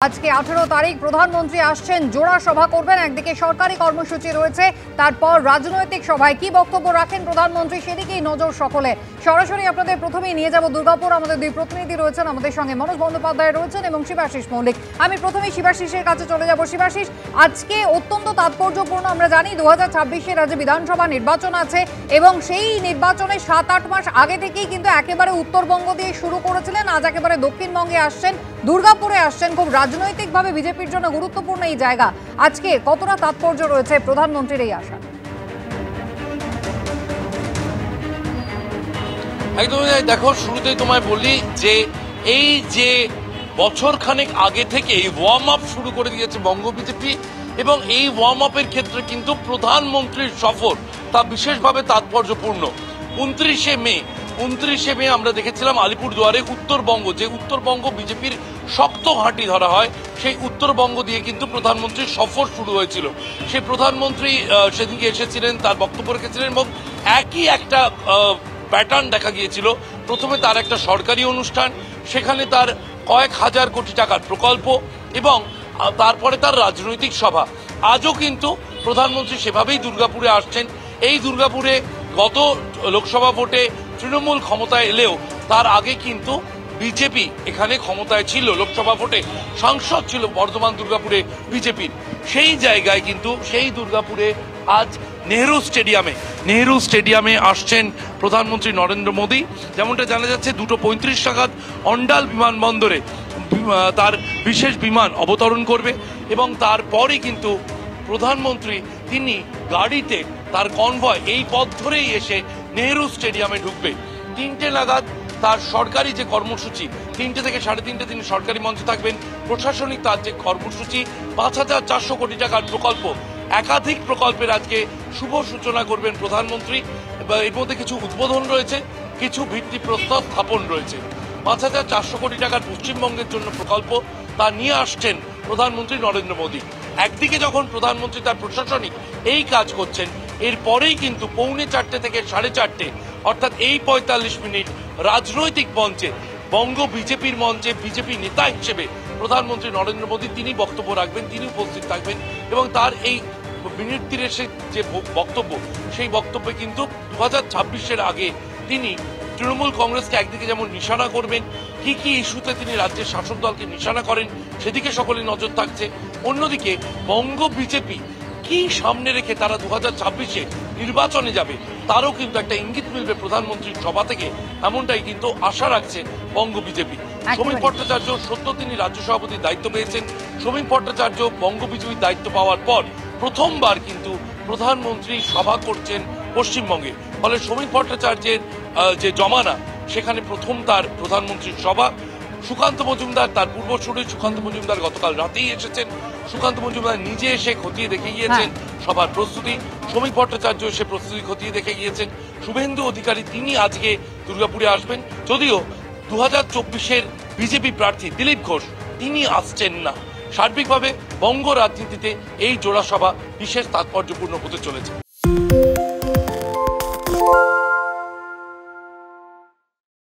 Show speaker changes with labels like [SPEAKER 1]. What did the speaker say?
[SPEAKER 1] আজকে 18 তারিখ প্রধানমন্ত্রী আসছেন, জোড়া সভা করবেন। একদিকে সরকারি কর্মসূচি রয়েছে, তারপর রাজনৈতিক সভায় কি বক্তব্য রাখেন প্রধানমন্ত্রী সেদিকেই নজর সকলে। সরাসরি আপনাদের প্রথমেই নিয়ে যাব দুর্গাপুর। আমাদের দুই প্রতিনিধি রয়েছেন, আমাদের সঙ্গে মনোজ বন্দ্যোপাধ্যায় রয়েছেন এবং শিবাশিস মৌলিক। আমি প্রথমেই শিবাশিসের কাছে চলে যাব। শিবাশিস, আজকে অত্যন্ত তাৎপর্যপূর্ণ। আমরা জানি 2026-এ রাজ্যে বিধানসভা নির্বাচন আছে এবং সেই নির্বাচনে 7-8 মাস আগে থেকেই কিন্তু একেবারে উত্তরবঙ্গ দিয়ে শুরু করেছিলেন। আজ একেবারে দক্ষিণবঙ্গে আসছেন, দুর্গাপুরে আসছেন। খুব রাজনৈতিকভাবে বিজেপির জন্য গুরুত্বপূর্ণ এই জায়গা। আজকে কতটা তাৎপর্য রয়েছে প্রধানমন্ত্রীর এই আসা?
[SPEAKER 2] একদম দেখো, শুরুতেই তোমায় বলি যে এই যে বছর খানেক আগে থেকে ওয়ার্ম আপ শুরু করে দিয়েছে বঙ্গ বিজেপি, এবং এই ওয়ার্ম আপের ক্ষেত্রে কিন্তু প্রধানমন্ত্রীর সফর তা বিশেষভাবে তাৎপর্যপূর্ণ। 29শে মে আমরা দেখেছিলাম আলিপুরদুয়ারে উত্তরবঙ্গ, যে উত্তরবঙ্গ বিজেপির শক্ত ঘাঁটি ধরা হয়, সেই উত্তরবঙ্গ দিয়ে কিন্তু প্রধানমন্ত্রীর সফর শুরু হয়েছিল। সেই প্রধানমন্ত্রী সেদিকে এসেছিলেন, তার বক্তব্য রেখেছিলেন এবং একই একটা প্যাটার্ন দেখা গিয়েছিল। প্রথমে তার একটা সরকারি অনুষ্ঠান, সেখানে তার কয়েক হাজার কোটি টাকার প্রকল্প, এবং তারপরে তার রাজনৈতিক সভা। আজও কিন্তু প্রধানমন্ত্রী সেভাবেই দুর্গাপুরে আসছেন। এই দুর্গাপুরে গত লোকসভা ভোটে তৃণমূল ক্ষমতায় এলেও তার আগে কিন্তু বিজেপি এখানে ক্ষমতায় ছিল। লোকসভা ভোটে সাংসদ ছিল বর্ধমান দুর্গাপুরে বিজেপির। সেই জায়গায় কিন্তু সেই দুর্গাপুরে আজ নেহেরু স্টেডিয়ামে আসছেন প্রধানমন্ত্রী নরেন্দ্র মোদী। যেমনটা জানা যাচ্ছে 2:35 নাগাদ অন্ডাল বিমানবন্দরে তার বিশেষ বিমান অবতরণ করবে, এবং তারপরই কিন্তু প্রধানমন্ত্রী তিনি গাড়িতে তার কনভয় এই পথ ধরেই এসে নেহেরু স্টেডিয়ামে ঢুকবে। 3টে নাগাদ তার সরকারি যে কর্মসূচি, 3টে থেকে 3:30 তিনি সরকারি মঞ্চে থাকবেন। প্রশাসনিক তার যে কর্মসূচি, 5,400 কোটি টাকার প্রকল্প, একাধিক প্রকল্পের আজকে শুভ সূচনা করবেন প্রধানমন্ত্রী। এর মধ্যে কিছু উদ্বোধন রয়েছে, কিছু ভিত্তিপ্রস্তর স্থাপন রয়েছে। 5,400 কোটি টাকার পশ্চিমবঙ্গের জন্য প্রকল্প তা নিয়ে আসছেন প্রধানমন্ত্রী নরেন্দ্র মোদী। একদিকে যখন প্রধানমন্ত্রী তার প্রশাসনিক এই কাজ করছেন, এরপরেই কিন্তু 4:45 থেকে 4:30, অর্থাৎ এই 45 মিনিট রাজনৈতিক মঞ্চে, বঙ্গ বিজেপির মঞ্চে বিজেপি নেতা হিসেবে প্রধানমন্ত্রী নরেন্দ্র মোদী তিনি বক্তব্য রাখবেন, তিনি উপস্থিত থাকবেন। এবং তার এই মিনিট 30 যে বক্তব্য, সেই বক্তব্যে কিন্তু 2026-এর আগে তিনি তৃণমূল কংগ্রেসকে একদিকে যেমন নিশানা করবেন, কি কি ইস্যুতে তিনি রাজ্যের শাসক দলকে নিশানা করেন সেদিকে সকলে নজর থাকছে। অন্যদিকে বঙ্গ বিজেপি কি সামনে রেখে তারা 2026-এ নির্বাচনে যাবে তারও কিন্তু একটা ইঙ্গিত মিলবে প্রধানমন্ত্রীর সভা থেকে, এমনটাই কিন্তু আশা রাখছে বঙ্গ বিজেপি। সমীর ভট্টাচার্য সদ্য তিনি রাজ্য সভাপতির দায়িত্ব পেয়েছেন। সমীর ভট্টাচার্য বঙ্গ বিজেপির দায়িত্ব পাওয়ার পর প্রথমবার কিন্তু প্রধানমন্ত্রী সভা করছেন পশ্চিমবঙ্গে। ফলে সমীর ভট্টাচার্যের যে জমানা, সেখানে প্রথম তার প্রধানমন্ত্রীর সভা। সুকান্ত মজুমদার, তার পূর্বসূরি সুকান্ত মজুমদার গতকাল রাতেই এসেছেন। সুকান্ত মজুমদার নিজে এসে খতিয়ে দেখে গিয়েছেন সবার প্রস্তুতি। সমীর ভট্টাচার্য এসে প্রস্তুতি খতিয়ে দেখে গিয়েছেন। শুভেন্দু অধিকারী তিনি আজকে দুর্গাপুরে আসবেন, যদিও 2024-এর বিজেপি প্রার্থী দিলীপ ঘোষ তিনি আসছেন না। সার্বিকভাবে বঙ্গ রাজনীতিতে এই জোড়া সভা বিশেষ তাৎপর্যপূর্ণ হতে চলেছে।